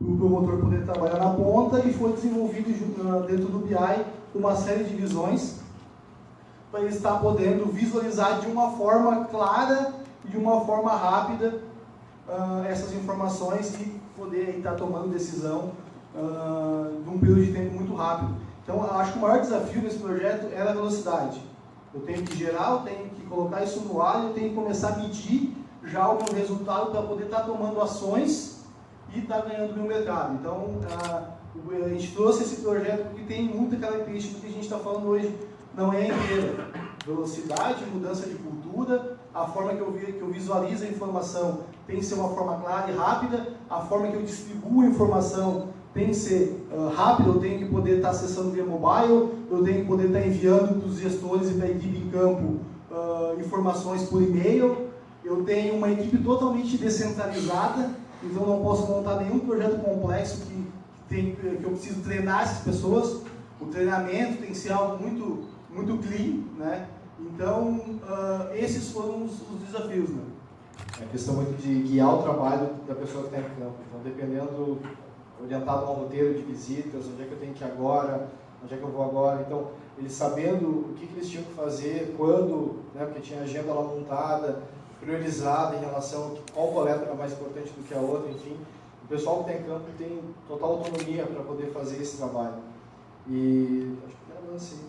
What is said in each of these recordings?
o promotor poder trabalhar na ponta, e foi desenvolvido dentro do BI uma série de visões para ele estar podendo visualizar de uma forma clara e de uma forma rápida essas informações e poder estar tomando decisão num período de tempo muito rápido. Então, eu acho que o maior desafio nesse projeto era a velocidade. Eu tenho que gerar, eu tenho que colocar isso no ar, eu tenho que começar a medir já o meu resultado para poder estar tomando ações e estar ganhando no mercado. Então, a gente trouxe esse projeto porque tem muita característica que a gente está falando hoje, não é inteira. Velocidade, mudança de cultura, a forma que eu visualizo a informação tem que ser uma forma clara e rápida, a forma que eu distribuo a informação tem que ser rápida, eu tenho que poder estar acessando via mobile, eu tenho que poder estar enviando para os gestores e para a equipe em campo informações por e-mail, eu tenho uma equipe totalmente descentralizada, então não posso montar nenhum projeto complexo que eu preciso treinar essas pessoas, o treinamento tem que ser algo muito clean, né? Então, esses foram os desafios, né? É questão muito de guiar o trabalho da pessoa que está em campo. Então, dependendo, orientado a um roteiro de visitas, onde é que eu tenho que ir agora, onde é que eu vou agora. Então, eles sabendo o que eles tinham que fazer, quando, né, porque tinha agenda lá montada, priorizada em relação a qual coleta era mais importante do que a outra, enfim. O pessoal que está em campo tem total autonomia para poder fazer esse trabalho. E acho que era assim.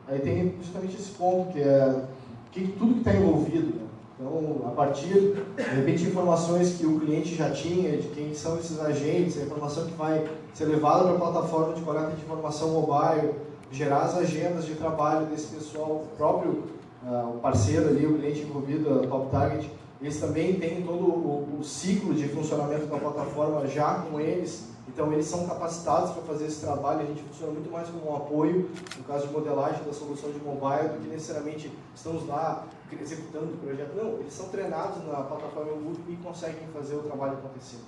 Aí tem justamente esse ponto, que é tudo que está envolvido, né? Então, a partir, de repente, informações que o cliente já tinha, de quem são esses agentes, a informação que vai ser levada para a plataforma de coleta de informação mobile, gerar as agendas de trabalho desse pessoal, o próprio o parceiro ali, o cliente envolvido, a Top Target, eles também têm todo o ciclo de funcionamento da plataforma já com eles. Então, eles são capacitados para fazer esse trabalho, a gente funciona muito mais como um apoio, no caso de modelagem da solução de mobile, do que necessariamente estamos lá executando o projeto. Não, eles são treinados na plataforma e conseguem fazer o trabalho acontecer.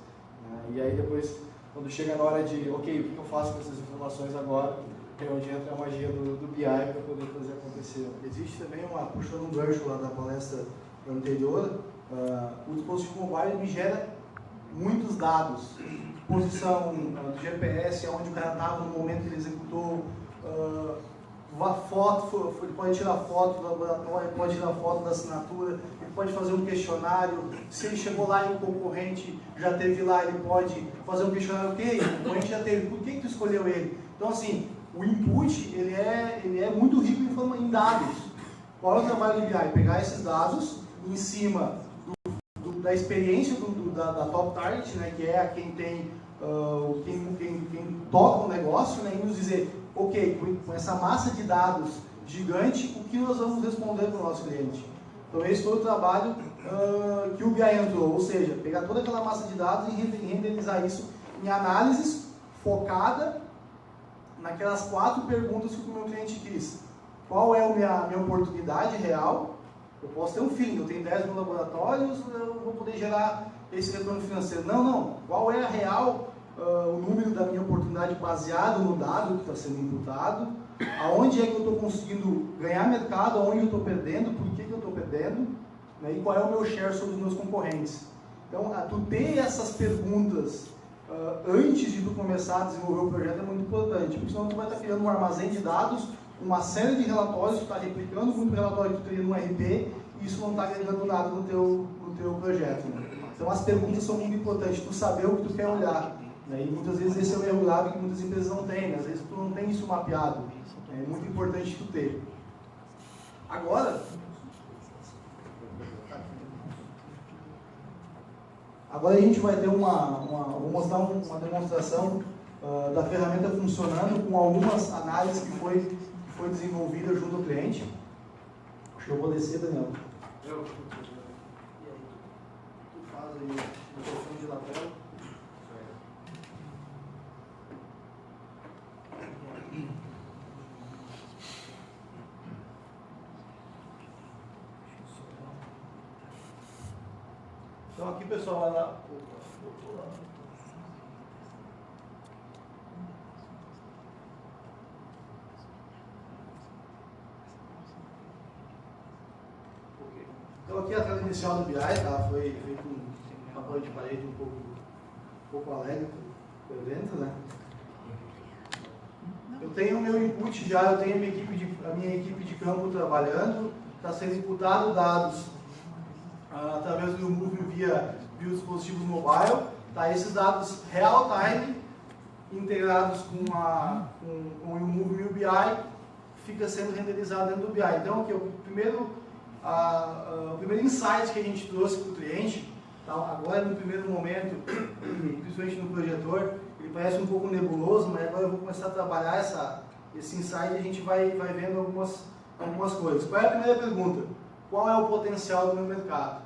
E aí, depois, quando chega na hora de, ok, o que eu faço com essas informações agora, é onde entra a magia do BI para poder fazer acontecer. Existe também puxando um gancho lá da palestra anterior, o dispositivo mobile me gera muitos dados, posição do GPS, onde o cara estava no momento que ele executou, foto, ele pode tirar foto do laboratório, pode tirar foto da assinatura, ele pode fazer um questionário, se ele chegou lá e o concorrente já teve lá, ele pode fazer um questionário, ok, o concorrente já teve, por que tu escolheu ele? Então, assim, o input, ele é muito rico em dados. Qual é o trabalho do BI? Pegar esses dados em cima da experiência da Top Target, né, que é quem tem quem toca o negócio, né, e nos dizer, ok, com essa massa de dados gigante, o que nós vamos responder para o nosso cliente? Então esse foi o trabalho que o BI entrou, ou seja, pegar toda aquela massa de dados e renderizar isso em análises focada naquelas 4 perguntas que o meu cliente quis. Qual é a minha oportunidade real? Eu posso ter um feeling, eu tenho 10 mil laboratórios, eu vou poder gerar esse retorno financeiro. Não. Qual é a real, o número da minha oportunidade baseado no dado que está sendo imputado? Aonde é que eu estou conseguindo ganhar mercado? Aonde eu estou perdendo? Por que eu estou perdendo? Né? E qual é o meu share sobre os meus concorrentes? Então, tu ter essas perguntas antes de tu começar a desenvolver o projeto é muito importante, porque senão tu vai estar criando um armazém de dados, uma série de relatórios, tu está replicando muito relatório que tu teria no RP, e isso não está agregando nada no teu projeto. Né? Então as perguntas são muito importantes, tu saber o que tu quer olhar. Né? E muitas vezes esse é o erro grave que muitas empresas não têm, né? Às vezes tu não tem isso mapeado. É muito importante tu ter. Agora a gente vai ter vou mostrar uma demonstração da ferramenta funcionando com algumas análises que foi desenvolvida junto ao cliente. Acho que eu vou descer, Daniel. E aí, tu faz aí o microfone de lapela. Então aqui, pessoal, ela... Então aqui a tela inicial do BI, tá? Foi feito um papel de parede um pouco pouco alegre com o evento, né? Eu tenho o meu input já, eu tenho a minha equipe de campo trabalhando, está sendo imputado dados através do YouMove via dispositivos mobile, tá? Esses dados real time integrados com o YouMove e o BI fica sendo renderizado dentro do BI. Então, aqui, o primeiro insight que a gente trouxe para o cliente, tá? Agora no primeiro momento, principalmente no projetor, ele parece um pouco nebuloso, mas agora eu vou começar a trabalhar esse insight e a gente vai vendo algumas coisas. Qual é a primeira pergunta? Qual é o potencial do meu mercado?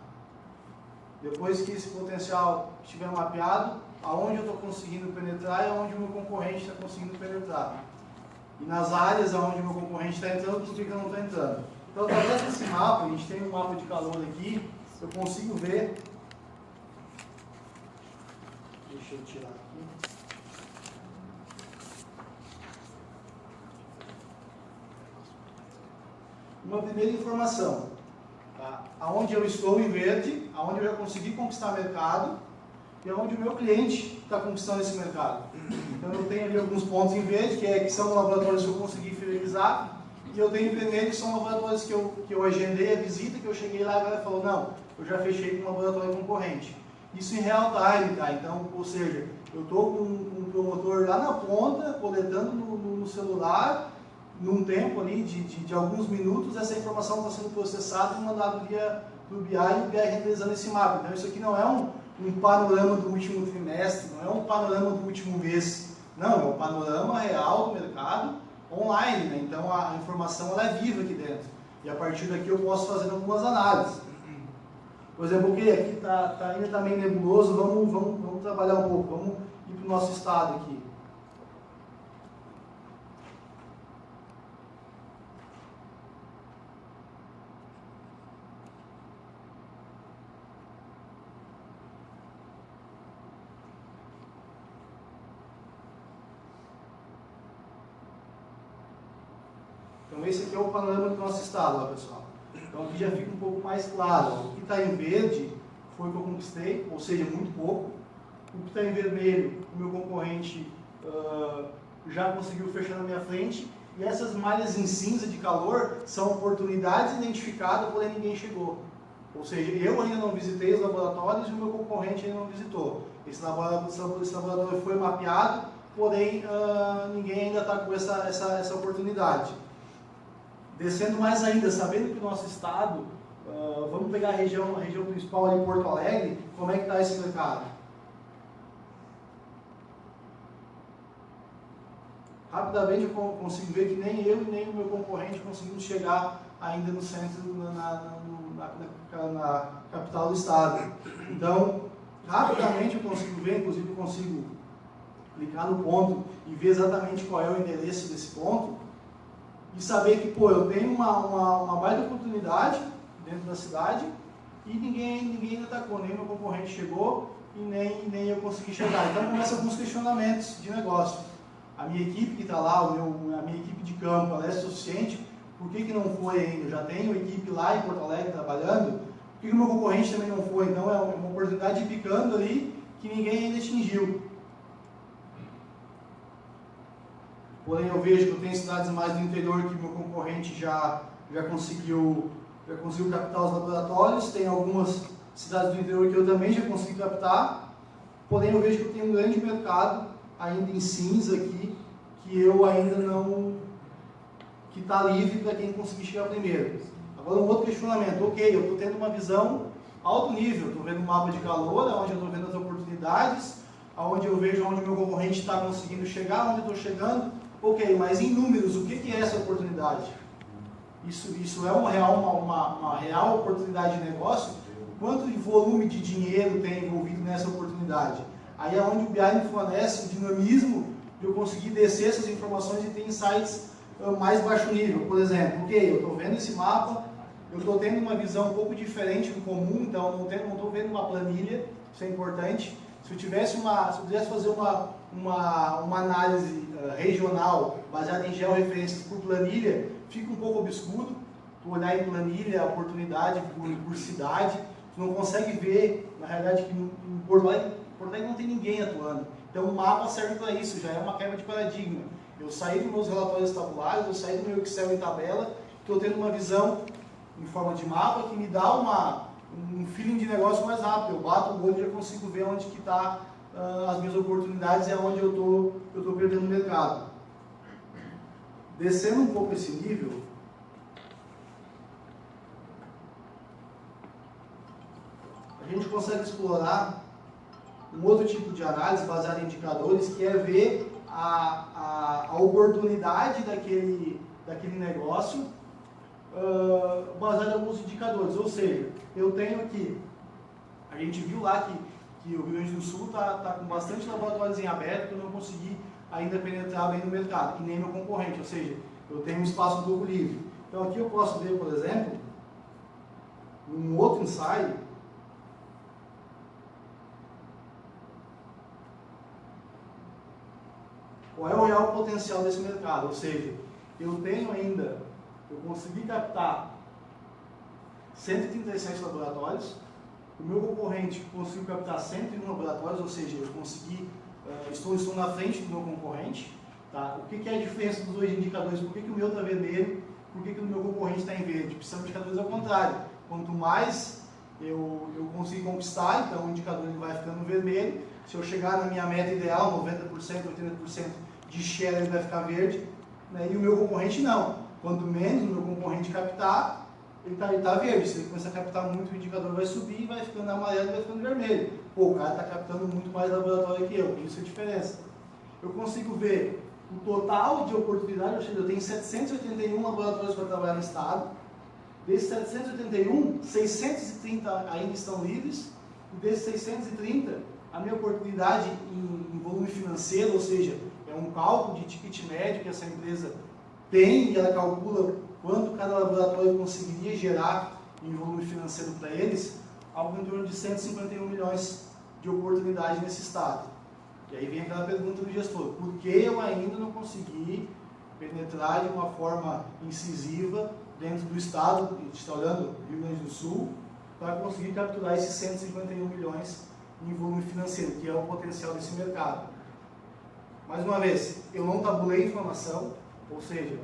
Depois que esse potencial estiver mapeado, aonde eu estou conseguindo penetrar e aonde o meu concorrente está conseguindo penetrar. E nas áreas aonde o meu concorrente está entrando, por que eu não estou entrando? Então, através desse mapa, a gente tem um mapa de calor aqui, eu consigo ver. Deixa eu tirar aqui. Uma primeira informação, tá? Aonde eu estou em verde, aonde eu já consegui conquistar mercado e aonde o meu cliente está conquistando esse mercado. Então eu tenho ali alguns pontos em verde, que são laboratórios que eu consegui fidelizar, e eu tenho em vermelho, que são laboratórios que eu agendei a visita, que eu cheguei lá e a galera falou, não, eu já fechei com um laboratório concorrente. Isso em real time, tá? Então, ou seja, eu estou com um promotor lá na ponta, coletando no celular, num tempo ali de alguns minutos, essa informação está sendo processada e mandada via do BI e o BI renderizando esse mapa. Então isso aqui não é um panorama do último trimestre, não é um panorama do último mês, não, é um panorama real do mercado online, né? Então a informação ela é viva aqui dentro. E a partir daqui eu posso fazer algumas análises. Por exemplo, ok, aqui ainda está meio nebuloso, vamos trabalhar um pouco, vamos ir para o nosso estado aqui. Então esse aqui é o panorama do nosso estado, ó, pessoal. Então aqui já fica um pouco mais claro. O que está em verde foi o que eu conquistei, ou seja, muito pouco. O que está em vermelho, o meu concorrente já conseguiu fechar na minha frente. E essas malhas em cinza de calor são oportunidades identificadas, porém ninguém chegou. Ou seja, eu ainda não visitei os laboratórios e o meu concorrente ainda não visitou. Esse laboratório foi mapeado, porém ninguém ainda está com essa oportunidade. Descendo mais ainda, sabendo que o nosso estado, vamos pegar a região principal ali, Porto Alegre, como é que está esse mercado? Rapidamente eu consigo ver que nem eu e nem o meu concorrente conseguimos chegar ainda no centro, na capital do estado. Então, rapidamente eu consigo ver, inclusive eu consigo clicar no ponto e ver exatamente qual é o endereço desse ponto, e saber que, pô, eu tenho uma baita oportunidade dentro da cidade e ninguém ainda atacou, nem meu concorrente chegou e nem eu consegui chegar. Então começa alguns questionamentos de negócio. A minha equipe que está lá, a minha equipe de campo, ela é suficiente? Por que não foi ainda? Eu já tenho equipe lá em Porto Alegre trabalhando, por que o meu concorrente também não foi? Então é uma oportunidade picando ali que ninguém ainda atingiu. Porém, eu vejo que eu tenho cidades mais do interior que meu concorrente já conseguiu captar os laboratórios, tem algumas cidades do interior que eu também já consegui captar, porém eu vejo que eu tenho um grande mercado ainda em cinza aqui, que eu ainda não... que está livre para quem conseguir chegar primeiro. Agora um outro questionamento, ok, eu estou tendo uma visão alto nível, estou vendo um mapa de calor, onde eu estou vendo as oportunidades, onde eu vejo onde o meu concorrente está conseguindo chegar, onde eu estou chegando. Ok, mas em números, o que é essa oportunidade? Isso é uma real oportunidade de negócio? Quanto de volume de dinheiro tem envolvido nessa oportunidade? Aí é onde o BI me fornece o dinamismo de eu conseguir descer essas informações e ter insights mais baixo nível. Por exemplo, ok, eu estou vendo esse mapa, eu estou tendo uma visão um pouco diferente do comum, então não estou vendo uma planilha, isso é importante. Se eu pudesse fazer uma análise regional baseada em georreferências por planilha, fica um pouco obscuro. Tu olhar em planilha, a oportunidade por cidade, tu não consegue ver, na realidade, que em Porto Alegre Porto Alegre não tem ninguém atuando. Então o mapa serve para isso, já é uma quebra de paradigma. Eu saí dos meus relatórios tabulares, eu saí do meu Excel em tabela, estou tendo uma visão em forma de mapa que me dá um feeling de negócio mais rápido. Eu bato o olho e já consigo ver onde que está as minhas oportunidades e aonde eu estou perdendo o mercado. Descendo um pouco esse nível, a gente consegue explorar um outro tipo de análise baseada em indicadores, que é ver a oportunidade daquele negócio baseado em alguns indicadores. Ou seja, eu tenho aqui, a gente viu lá que o Rio Grande do Sul está com bastante laboratórios em aberto, que eu não consegui ainda penetrar bem no mercado, que nem meu concorrente, ou seja, eu tenho um espaço um pouco livre. Então aqui eu posso ver, por exemplo, um outro ensaio, qual é o real potencial desse mercado, ou seja, eu consegui captar 137 laboratórios, o meu concorrente conseguiu captar 101 laboratórios, ou seja, eu consegui, estou na frente do meu concorrente. Tá? O que é a diferença dos dois indicadores? Por que o meu está vermelho? Por que o meu concorrente está em verde? Precisamos de indicadores ao contrário. Quanto mais eu consigo conquistar, então o indicador ele vai ficando vermelho. Se eu chegar na minha meta ideal, 90%, 80% de share, ele vai ficar verde. Né? E o meu concorrente não. Quanto menos o meu concorrente captar, ele está verde. Se ele começar a captar muito, o indicador vai subir, vai ficando amarelo e vai ficando vermelho. Pô, o cara está captando muito mais laboratório que eu. Isso é a diferença. Eu consigo ver o total de oportunidade, ou seja, eu tenho 781 laboratórios para trabalhar no estado. Desses 781, 630 ainda estão livres. E desses 630, a minha oportunidade em volume financeiro, ou seja, é um cálculo de ticket médio que essa empresa tem e ela calcula quanto cada laboratório conseguiria gerar em volume financeiro para eles, algo em torno de 151 milhões de oportunidade nesse estado. E aí vem aquela pergunta do gestor, por que eu ainda não consegui penetrar de uma forma incisiva dentro do estado, a gente está olhando Rio Grande do Sul, para conseguir capturar esses 151 milhões em volume financeiro, que é o potencial desse mercado. Mais uma vez, eu não tabulei informação, ou seja,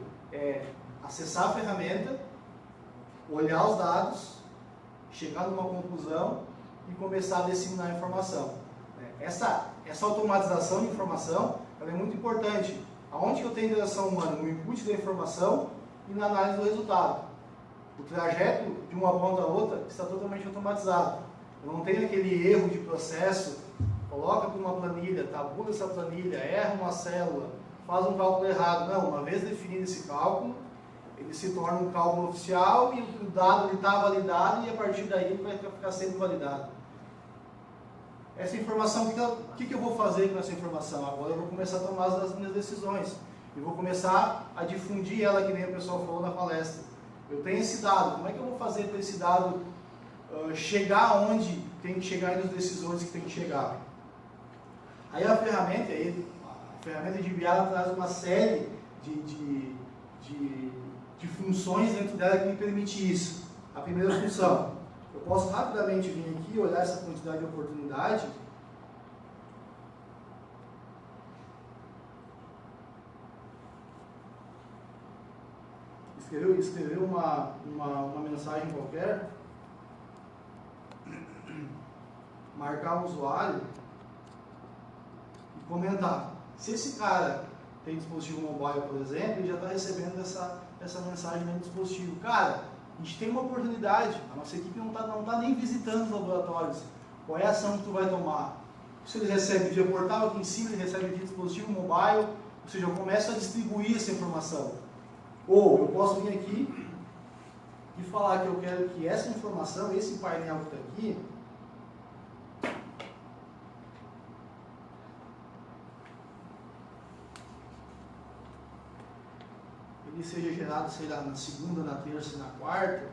acessar a ferramenta, olhar os dados, chegar numa conclusão e começar a disseminar a informação. Essa automatização de informação ela é muito importante. Aonde que eu tenho interação humana? No input da informação e na análise do resultado. O trajeto de uma ponta a outra está totalmente automatizado. Eu não tenho aquele erro de processo, coloca para uma planilha, tabula essa planilha, erra uma célula, faz um cálculo errado. Não, uma vez definido esse cálculo, ele se torna um cálculo oficial e o dado está validado e a partir daí ele vai ficar sempre validado. Essa informação, o que eu vou fazer com essa informação? Agora eu vou começar a tomar as minhas decisões. E vou começar a difundir ela, que nem o pessoal falou na palestra. Eu tenho esse dado, como é que eu vou fazer para esse dado chegar onde tem que chegar e nas decisões que tem que chegar? Aí a ferramenta de BI traz uma série de funções dentro dela que me permite isso. A primeira função, eu posso rapidamente vir aqui, olhar essa quantidade de oportunidade escrever uma mensagem qualquer, marcar o usuário e comentar. Se esse cara tem dispositivo mobile, por exemplo, ele já está recebendo essa mensagem no dispositivo. Cara, a gente tem uma oportunidade, a nossa equipe não tá nem visitando os laboratórios. Qual é a ação que tu vai tomar? Se ele recebe via portal aqui em cima, ele recebe via dispositivo mobile, ou seja, eu começo a distribuir essa informação. Ou eu posso vir aqui e falar que eu quero que essa informação, esse painel que está aqui, ele seja gerado, sei lá, na segunda, na terça e na quarta.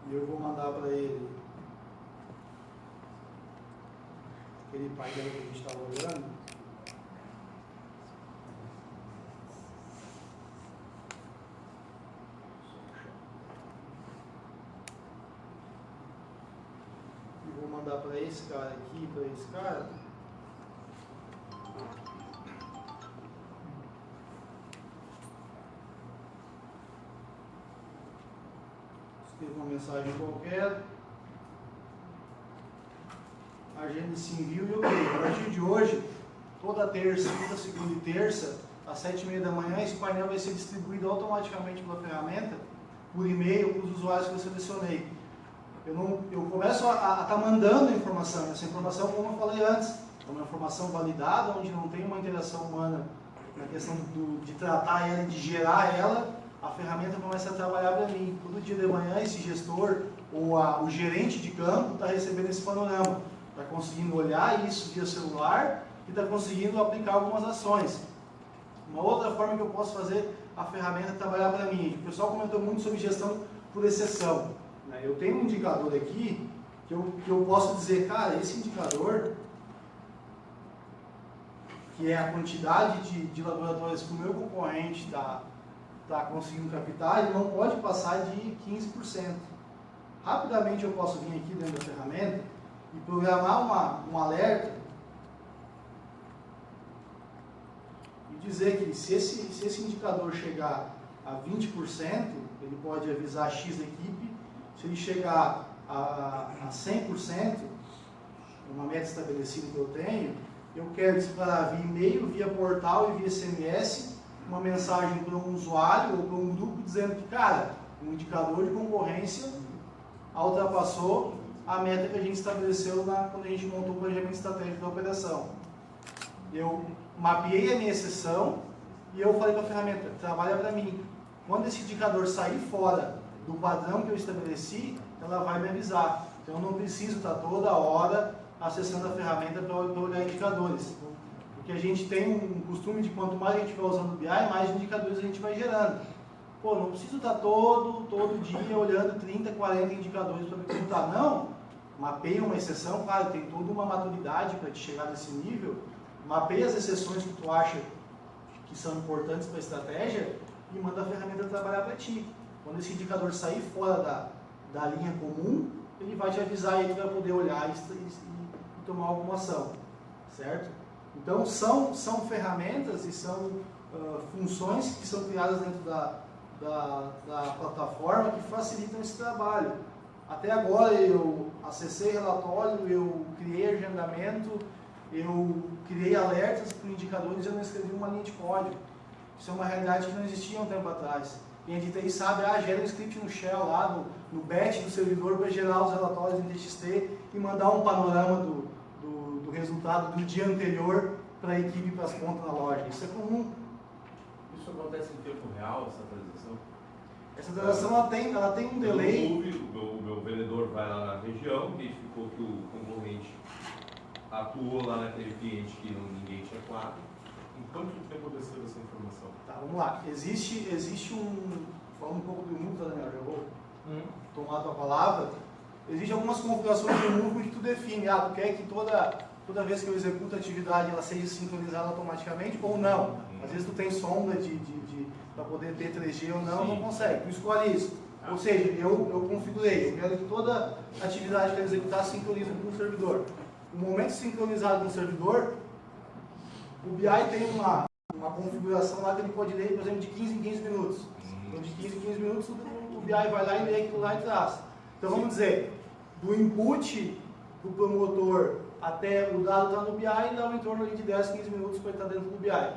E eu vou mandar para ele aquele painel que a gente estava olhando. mandar para esse cara aqui, para esse cara. Escreva uma mensagem qualquer. Agenda esse envio e eu creio. A partir de hoje, toda terça, toda segunda e terça, às 7h30 da manhã, esse painel vai ser distribuído automaticamente pela ferramenta, por e-mail, para os usuários que eu selecionei. Eu começo a estar mandando informação. Essa informação, como eu falei antes, é uma informação validada, onde não tem uma interação humana na questão de tratar ela e de gerar ela. A ferramenta começa a trabalhar para mim. Todo dia de manhã, esse gestor ou o gerente de campo está recebendo esse panorama. Está conseguindo olhar isso via celular e está conseguindo aplicar algumas ações. Uma outra forma que eu posso fazer a ferramenta trabalhar para mim. O pessoal comentou muito sobre gestão por exceção. Eu tenho um indicador aqui que eu posso dizer, cara, esse indicador, que é a quantidade de laboratórios que o meu concorrente está conseguindo captar, ele não pode passar de 15%. Rapidamente eu posso vir aqui dentro da ferramenta e programar um alerta e dizer que se esse indicador chegar a 20%, ele pode avisar X equipe. Se ele chegar a 100%, uma meta estabelecida que eu tenho, eu quero disparar via e-mail, via portal e via SMS uma mensagem para um usuário ou para um grupo dizendo que, cara, o indicador de concorrência ultrapassou a meta que a gente estabeleceu quando a gente montou o planejamento estratégico da operação. Eu mapeei a minha exceção e eu falei para a ferramenta, trabalha para mim. Quando esse indicador sair fora do padrão que eu estabeleci, ela vai me avisar. Então eu não preciso estar toda hora acessando a ferramenta para olhar indicadores. Porque a gente tem um costume de quanto mais a gente vai usando o BI, mais indicadores a gente vai gerando. Pô, não preciso estar todo dia olhando 30, 40 indicadores para me contar. Não, mapeia uma exceção, claro, tem toda uma maturidade para te chegar nesse nível. Mapeia as exceções que tu acha que são importantes para a estratégia e manda a ferramenta trabalhar para ti. Quando esse indicador sair fora da linha comum, ele vai te avisar e tu vai poder olhar e tomar alguma ação, certo? Então são ferramentas e são funções que são criadas dentro da plataforma que facilitam esse trabalho. Até agora eu acessei relatório, eu criei agendamento, eu criei alertas para indicadores e eu não escrevi uma linha de código. Isso é uma realidade que não existia um tempo atrás. Quem de TI sabe, gera um script no shell lá, no batch do servidor para gerar os relatórios em TXT e mandar um panorama do resultado do dia anterior para a equipe, para as contas na loja. Isso é comum. Isso acontece em tempo real, essa atualização? Essa atualização ela tem um delay. O meu vendedor vai lá na região, identificou que o concorrente atuou lá naquele cliente que ninguém tinha quadro. Em quanto tempo aconteceu essa informação? Tá, vamos lá. Existe falando um pouco do Imuvo, tá, Daniel? Já vou tomar a tua palavra. Existem algumas configurações do Imuvo que tu define. Tu quer que toda vez que eu executo a atividade ela seja sincronizada automaticamente ou não. Às vezes tu tem sonda para poder ter 3G ou não, não consegue. Tu escolhe isso. Ou seja, eu configurei. Eu quero que toda atividade que eu executar sincronize com o servidor. No momento sincronizado com o servidor, o BI tem uma configuração lá que ele pode ler, por exemplo, de 15 em 15 minutos. Então, de 15 em 15 minutos, o BI vai lá e lê aquilo lá e traz. Então, vamos dizer, do input do promotor até o dado estar no BI, dá em torno de 10, 15 minutos para ele estar dentro do BI.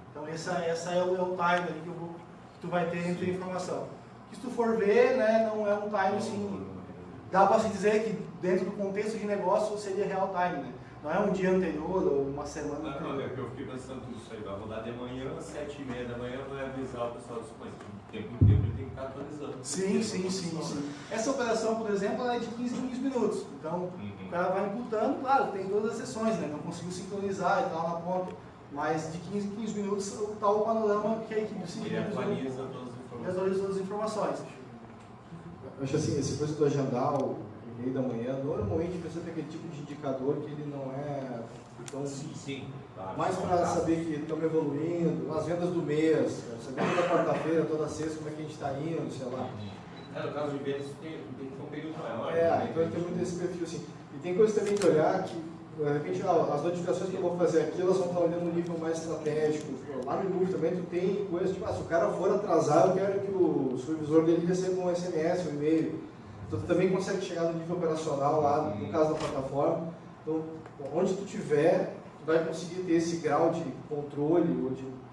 Então, essa é o time ali que tu vai ter entre a informação. Se tu for ver, né, não é um time assim, dá para se dizer que dentro do contexto de negócio seria real time, né? Não é um dia anterior ou uma semana anterior. Não, é que eu fiquei pensando isso aí, vai rodar de manhã, às 7h30 da manhã, vai avisar o pessoal dos clientes. De tempo em tempo ele tem que estar atualizando. Sim. Essa operação, por exemplo, ela é de 15 em 15 minutos. Então, o cara vai imputando, claro, tem todas as sessões, né? Não conseguiu sincronizar e tal na ponta. Mas de 15 em 15 minutos está o panorama que a equipe sincronizou. Ele atualiza todas as informações. Eu acho assim, esse coisa do agendar o e-mail da manhã, normalmente precisa ter aquele tipo de indicador que ele não é tão... Sim. Mais para saber que estamos evoluindo, as vendas do mês, saber toda quarta-feira, toda sexta, como é que a gente está indo, sei lá. No caso de vendas, tem um período maior. Então ele tem muito esse perfil assim. E tem coisa também de olhar que, de repente, as notificações que eu vou fazer aqui, elas vão estar olhando um nível mais estratégico. Lá no Move também tu tem coisas tipo, se o cara for atrasar, eu quero que o supervisor dele receba um SMS, um e-mail. Então tu também consegue chegar no nível operacional lá, no caso da plataforma. Então, onde tu tiver, tu vai conseguir ter esse grau de controle ou de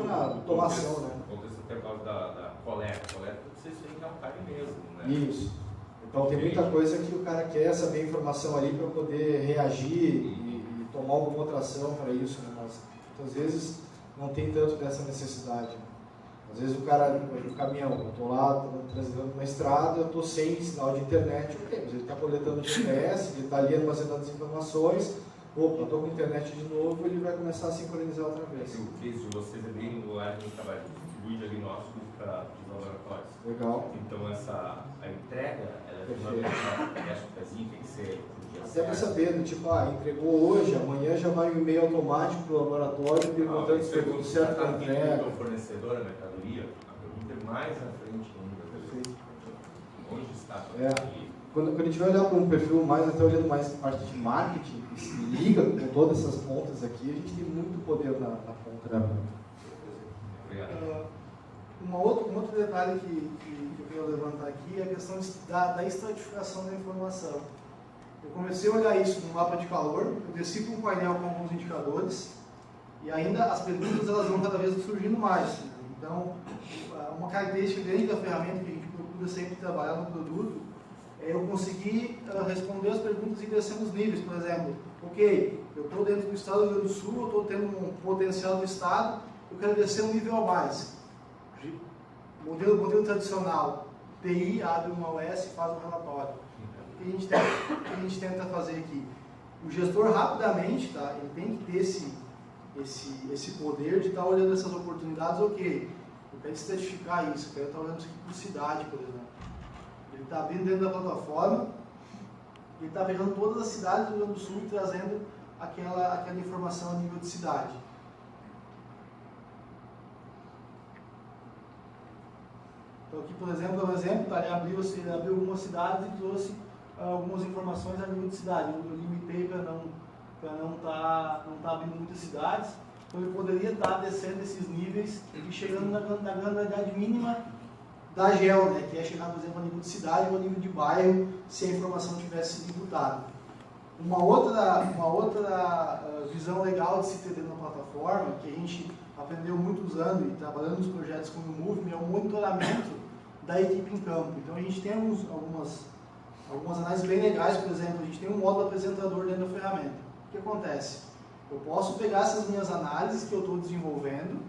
para automação, né? Acontece até por causa da coleta. Coleta precisa ser em real time mesmo, né? Isso. Então tem muita coisa que o cara quer saber a informação ali para poder reagir e tomar alguma outra ação para isso, né? Mas às vezes não tem tanto dessa necessidade. Às vezes o cara, no caminhão, eu estou lá transitando uma estrada, eu estou sem sinal de internet, ok, mas ele está coletando GPS, ele está ali armazenando as informações, opa, estou com internet de novo, ele vai começar a sincronizar outra vez. O case de vocês é bem no área de trabalho, distribui diagnósticos para os laboratórios. Legal. Então a entrega, ela é fundamental, tem que ser. Até para saber, tipo, entregou hoje, amanhã já vai um e-mail automático para o laboratório perguntando se foi tudo certo com a entrega. O fornecedor, a mercadoria, a pergunta é mais à frente ainda. Onde está a mercadoria? Quando a gente vai olhar para um perfil mais, até olhando mais parte de marketing, que se liga com todas essas pontas aqui, a gente tem muito poder na ponta. Obrigado. Um outro detalhe que eu queria levantar aqui é a questão da estratificação da informação. Eu comecei a olhar isso no mapa de calor, eu desci para um painel com alguns indicadores e ainda as perguntas elas vão cada vez surgindo mais. Então, uma característica grande da ferramenta que a gente procura sempre trabalhar no produto é eu conseguir responder as perguntas e descer nos níveis. Por exemplo, ok, eu estou dentro do estado do Rio Grande do Sul, eu estou tendo um potencial do estado, eu quero descer um nível a mais. Modelo tradicional, TI abre uma OS e faz um relatório. O que a gente tenta fazer aqui? O gestor rapidamente, tá, ele tem que ter esse poder de estar olhando essas oportunidades, ok, eu quero estratificar isso, eu quero estar olhando isso aqui por cidade, por exemplo. Ele está abrindo dentro da plataforma, ele está pegando todas as cidades do Rio Grande do Sul e trazendo aquela informação a nível de cidade. Então aqui, por exemplo, ele abriu algumas cidades e trouxe algumas informações a nível de cidade. Eu limitei para não tá abrindo muitas cidades. Então ele poderia estar descendo esses níveis e chegando na granularidade mínima da GEL, né, que é chegar, por exemplo, a nível de cidade ou a nível de bairro, se a informação tivesse sido imputada. Uma outra visão legal de se ter dentro da plataforma, que a gente aprendeu muito usando e trabalhando nos projetos como o Move, é o monitoramento da equipe em campo. Então a gente tem algumas análises bem legais. Por exemplo, a gente tem um módulo apresentador dentro da ferramenta. O que acontece? Eu posso pegar essas minhas análises que eu estou desenvolvendo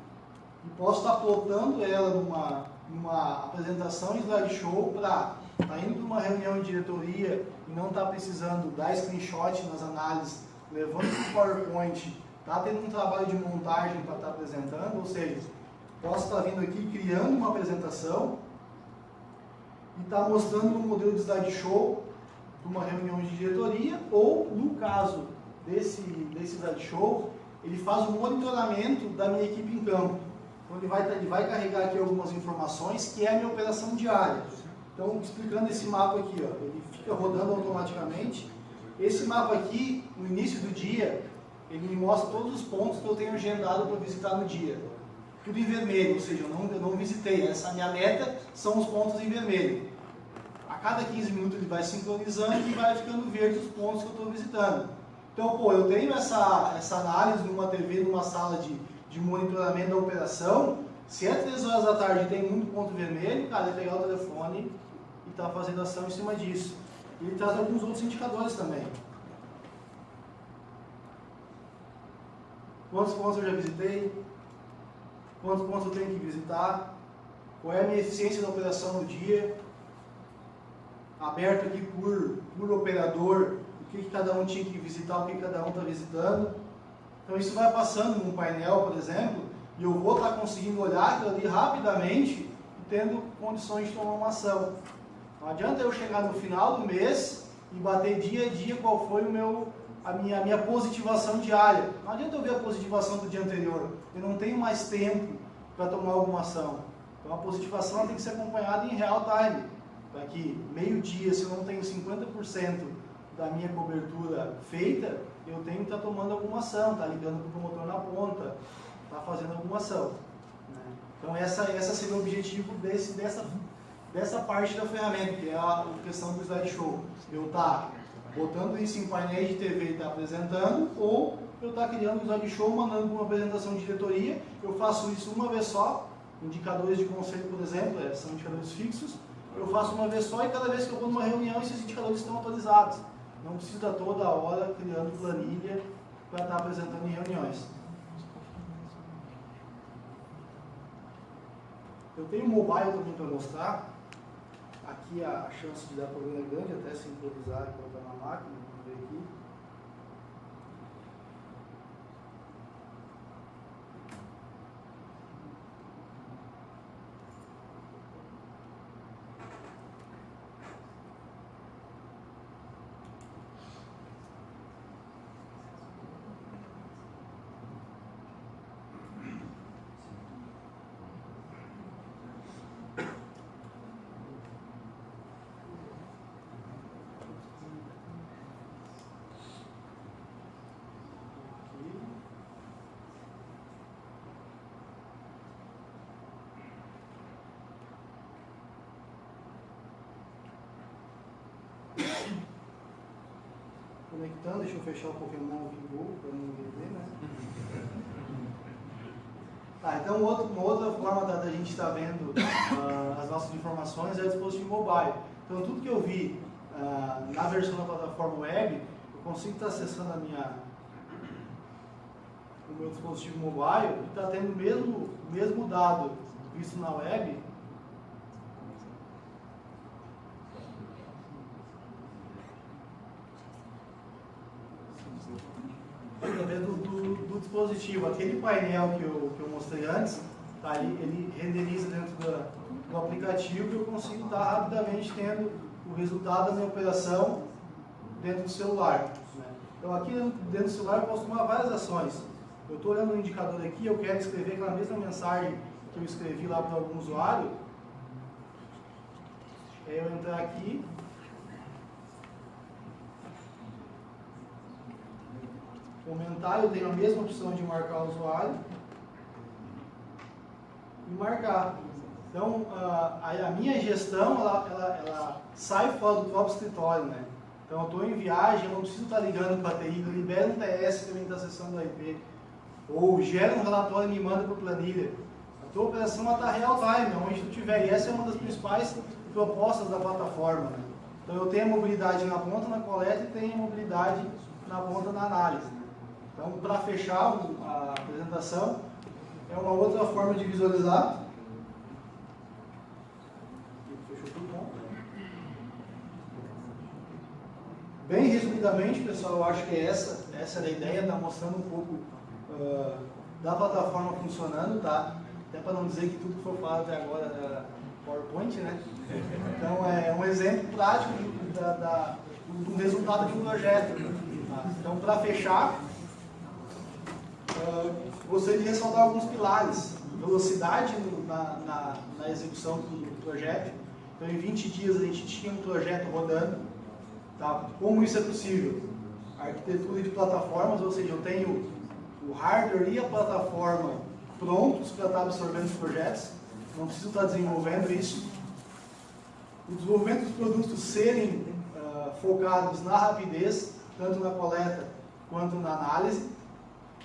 e posso estar plotando ela numa apresentação em slideshow para estar indo para uma reunião de diretoria e não estar precisando dar screenshot nas análises, levando para o PowerPoint, está tendo um trabalho de montagem para estar apresentando, ou seja, posso estar vindo aqui criando uma apresentação e estar mostrando um modelo de slideshow de uma reunião de diretoria, ou no caso desse slideshow, ele faz o monitoramento da minha equipe em campo. Então ele vai carregar aqui algumas informações que é a minha operação diária. Então, explicando esse mapa aqui, ó, ele fica rodando automaticamente. Esse mapa aqui, no início do dia, ele me mostra todos os pontos que eu tenho agendado para visitar no dia. Tudo em vermelho, ou seja, eu não visitei. Essa minha meta são os pontos em vermelho. A cada 15 minutos ele vai sincronizando e vai ficando verde os pontos que eu estou visitando. Então, eu tenho essa análise numa TV, numa sala de monitoramento da operação. Se é 3 horas da tarde e tem muito ponto vermelho, cara, é pegar o telefone e estar fazendo ação em cima disso. E ele traz alguns outros indicadores também. Quantos pontos eu já visitei? Quantos pontos eu tenho que visitar? Qual é a minha eficiência da operação no dia? Aberto aqui por operador, o que cada um tinha que visitar, o que cada um está visitando. Então isso vai passando num painel, por exemplo, e eu vou estar conseguindo olhar aquilo ali rapidamente e tendo condições de tomar uma ação. Não adianta eu chegar no final do mês e bater dia a dia qual foi a minha positivação diária. Não adianta eu ver a positivação do dia anterior. Eu não tenho mais tempo para tomar alguma ação. Então a positivação tem que ser acompanhada em real time. Para que meio-dia, se eu não tenho 50% da minha cobertura feita, eu tenho que estar tomando alguma ação, tá ligando para o promotor na ponta, tá fazendo alguma ação. Né? Então essa seria o objetivo dessa parte da ferramenta, que é a questão do slideshow. Eu estar botando isso em painéis de TV e estar apresentando, ou eu estar criando um slideshow, mandando para uma apresentação de diretoria. Eu faço isso uma vez só, indicadores de conselho, por exemplo, são indicadores fixos. Eu faço uma vez só e cada vez que eu vou numa reunião, esses indicadores estão atualizados. Não preciso estar toda hora criando planilha para estar apresentando em reuniões. Eu tenho mobile também para mostrar. Aqui a chance de dar problema é grande, até se improvisar e colocar na máquina. Vamos ver aqui. Conectando, deixa eu fechar o Pokémon aqui no Google para não ver, né? Então uma outra forma da gente estar vendo as nossas informações é o dispositivo mobile. Então tudo que eu vi na versão da plataforma web, eu consigo estar acessando o meu dispositivo mobile e está tendo o mesmo dado visto na web. Através do dispositivo. Aquele painel que eu mostrei antes, tá ali, ele renderiza dentro do aplicativo e eu consigo estar rapidamente tendo o resultado da minha operação dentro do celular. Né? Então aqui dentro do celular eu posso tomar várias ações. Eu estou olhando o indicador aqui, eu quero escrever aquela mesma mensagem que eu escrevi lá para algum usuário. É eu entrar aqui. Comentar, eu tenho a mesma opção de marcar o usuário e marcar. Então, a minha gestão, ela sai fora do próprio escritório, né? Então, eu estou em viagem, eu não preciso estar ligando para a TI, eu libero um TS que também está acessando a IP, ou gera um relatório e me manda por planilha. A tua operação está real time, onde tu estiver, e essa é uma das principais propostas da plataforma, né? Então, eu tenho a mobilidade na ponta, na coleta, e tenho a mobilidade na ponta, na análise. Então, para fechar a apresentação, é uma outra forma de visualizar. Fechou tudo bom? Bem resumidamente, pessoal, eu acho que essa é a ideia, está mostrando um pouco da plataforma funcionando, tá? Até para não dizer que tudo que foi falado até agora era PowerPoint, né? Então, é um exemplo prático do resultado de um projeto. Tá? Então, para fechar, gostaria de ressaltar alguns pilares. Velocidade na execução do projeto. Então, em 20 dias a gente tinha um projeto rodando. Tá? Como isso é possível? Arquitetura de plataformas, ou seja, eu tenho o hardware e a plataforma prontos para estar absorvendo os projetos. Não preciso estar desenvolvendo isso. O desenvolvimento dos produtos serem focados na rapidez, tanto na coleta quanto na análise.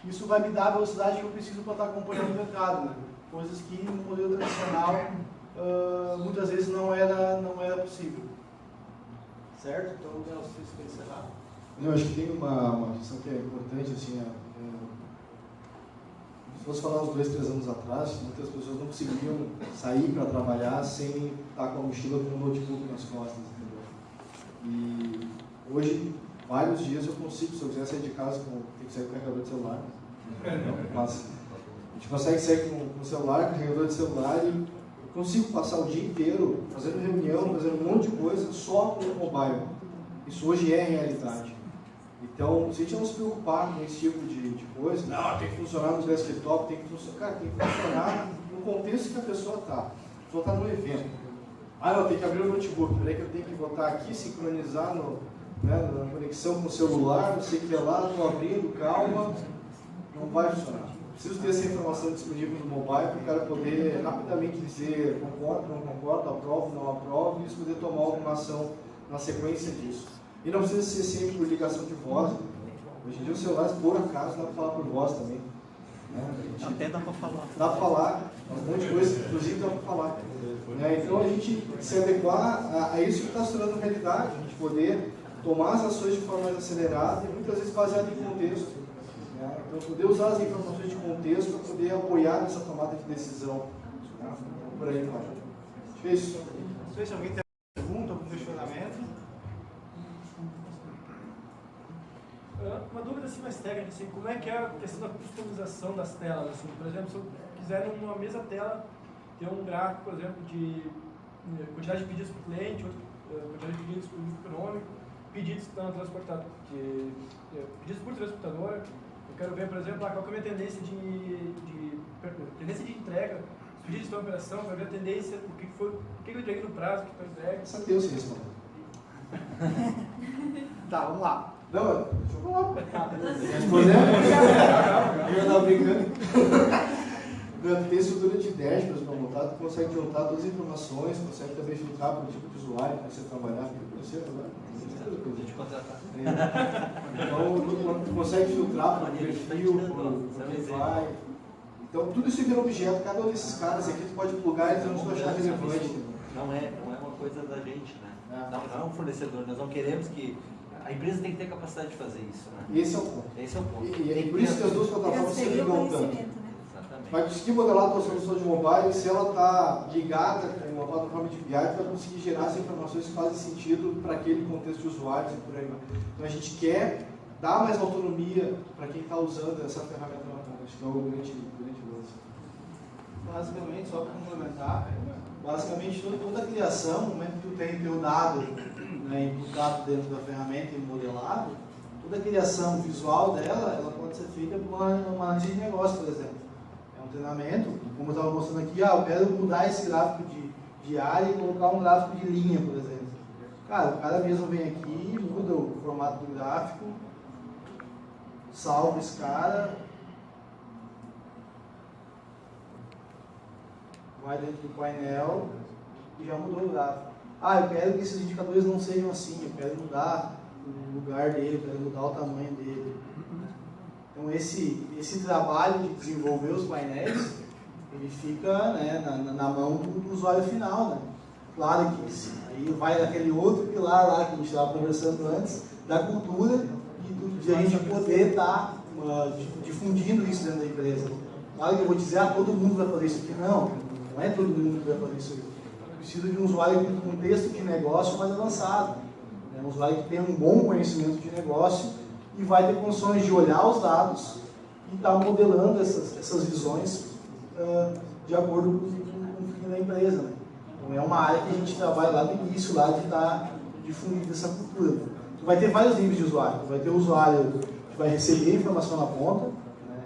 Isso vai me dar a velocidade que eu preciso para estar acompanhando o mercado, né? Coisas que no modelo tradicional muitas vezes não era possível. Certo? Então, Léo, vocês querem encerrar? Eu acho que tem uma questão que é importante, assim, se fosse falar uns 2, 3 anos atrás, muitas pessoas não conseguiriam sair para trabalhar sem estar com a mochila com um notebook nas costas, entendeu? E hoje, vários dias eu consigo, se eu quiser sair de casa, tem que sair com o carregador de celular. Mas a gente consegue sair com o celular, carregador de celular, e eu consigo passar o dia inteiro fazendo reunião, fazendo um monte de coisa só com o mobile. Isso hoje é realidade. Então, se a gente não se preocupar com esse tipo de coisa, não, tem que funcionar no desktop, tem que funcionar, cara, tem que funcionar no contexto que a pessoa está. A pessoa está no evento. Não, tem que abrir o notebook, peraí que eu tenho que botar aqui, sincronizar né, na conexão com o celular, você quer lá, estou abrindo, calma, não vai funcionar. Preciso ter essa informação disponível no mobile para o cara poder rapidamente dizer concordo, não concordo, aprovo, não aprovo, e isso poder tomar alguma ação na sequência disso. E não precisa ser sempre por ligação de voz. Hoje em dia os celulares, por acaso, dá para falar por voz também. Até dá para falar. Dá para falar, um monte de coisa, inclusive dá para falar. Então a gente se adequar a isso que está se tornando realidade, a gente poder tomar as ações de forma mais acelerada e muitas vezes baseado em contexto. Então poder usar as informações de contexto para poder apoiar nessa tomada de decisão. Por aí vai. Acho que é isso. Não sei se alguém tem pergunta ou questionamento. Uma dúvida assim, mais técnica, assim, como é que é a questão da customização das telas? Assim, por exemplo, se eu quiser numa mesma tela ter um gráfico, por exemplo, de quantidade de pedidos por cliente, quantidade de pedidos por econômico, pedidos que estão transportados, pedidos por transportadora. Eu quero ver, por exemplo, qual que é a minha tendência de entrega, os pedidos estão em operação, para ver a tendência, o que eu entreguei no prazo, o que foi entregue. Essa Deus se responder. Tá, vamos lá. Não, deixa eu falar. Respondendo? Eu estava brincando. Tu tem estrutura de dashboards para montar, tu consegue juntar todas as informações, consegue também filtrar por tipo de usuário que você trabalhar, porque você agora. Então, tu consegue filtrar por perfil, por quem vai. Então, tudo isso vira objeto, cada um desses caras aqui tu pode plugar e onde tu achar relevante. Não é uma coisa da gente, né? Não é um fornecedor, nós não queremos que... A empresa tem que ter capacidade de fazer isso, né? Esse é o ponto. Esse é o ponto. E é por isso que as duas plataformas se ligam tanto. Exatamente. Vai conseguir modelar a tua solução de mobile, se ela está ligada com uma plataforma de BI, tu vai conseguir gerar as informações que fazem sentido para aquele contexto de usuários e por aí vai. Então a gente quer dar mais autonomia para quem está usando essa ferramenta na ponta. Acho que é o grande lance. Basicamente, só para complementar, basicamente toda a criação, no momento que tu tem teu dado, né, imputado dentro da ferramenta e modelado, toda a criação visual dela, ela pode ser feita por uma análise de negócio, por exemplo. É um treinamento, como eu estava mostrando aqui, eu quero mudar esse gráfico de área e colocar um gráfico de linha, por exemplo. Cara, o cara mesmo vem aqui, muda o formato do gráfico, salva esse cara, vai dentro do painel e já mudou o gráfico. Eu quero que esses indicadores não sejam assim, eu quero mudar o lugar dele, eu quero mudar o tamanho dele. Então esse trabalho de desenvolver os painéis, ele fica, né, na mão do usuário final, né? Claro que aí vai naquele outro pilar lá que a gente estava conversando antes, da cultura e de a gente poder estar difundindo isso dentro da empresa. Claro que eu vou dizer, todo mundo vai fazer isso aqui. Não é todo mundo que vai fazer isso aqui. Precisa de um usuário com contexto de negócio mais avançado. Né? Um usuário que tem um bom conhecimento de negócio e vai ter condições de olhar os dados e estar modelando essas visões de acordo com o fim da empresa. Né? Então é uma área que a gente trabalha lá no início, lá de estar difundindo essa cultura. Tu vai ter vários níveis de usuário. Tu vai ter o usuário que vai receber a informação na ponta, né?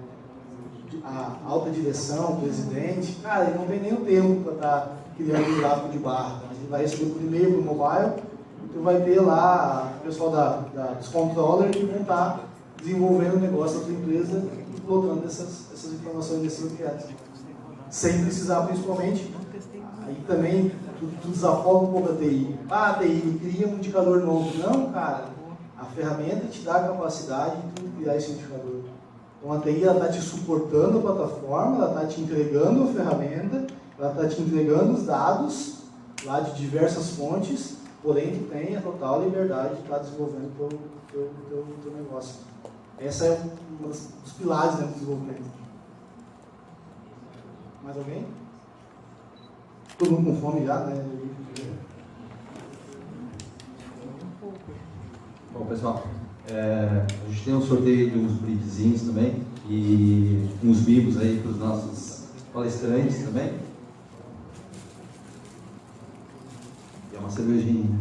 A alta direção, o presidente, cara, ele não tem nem o tempo para estar criando um gráfico de barra. Ele vai receber por e-mail, por mobile, tu vai ter lá o pessoal dos controllers que vão estar desenvolvendo o negócio da tua empresa e colocando essas informações nesses objetos. Sem precisar, principalmente, aí também tu desafoga um pouco a TI. A TI cria um indicador novo. Não, cara, a ferramenta te dá a capacidade de tu criar esse indicador. Então a TI está te suportando a plataforma, ela está te entregando a ferramenta, ela está te entregando os dados lá de diversas fontes, porém tu tem a total liberdade de estar desenvolvendo o teu negócio. Essa é um dos pilares, né, do desenvolvimento. Mais alguém? Todo mundo com fome já, né? Bom, pessoal, a gente tem um sorteio de uns brindezinhos também e uns mimos aí para os nossos palestrantes também. E é uma cervejinha.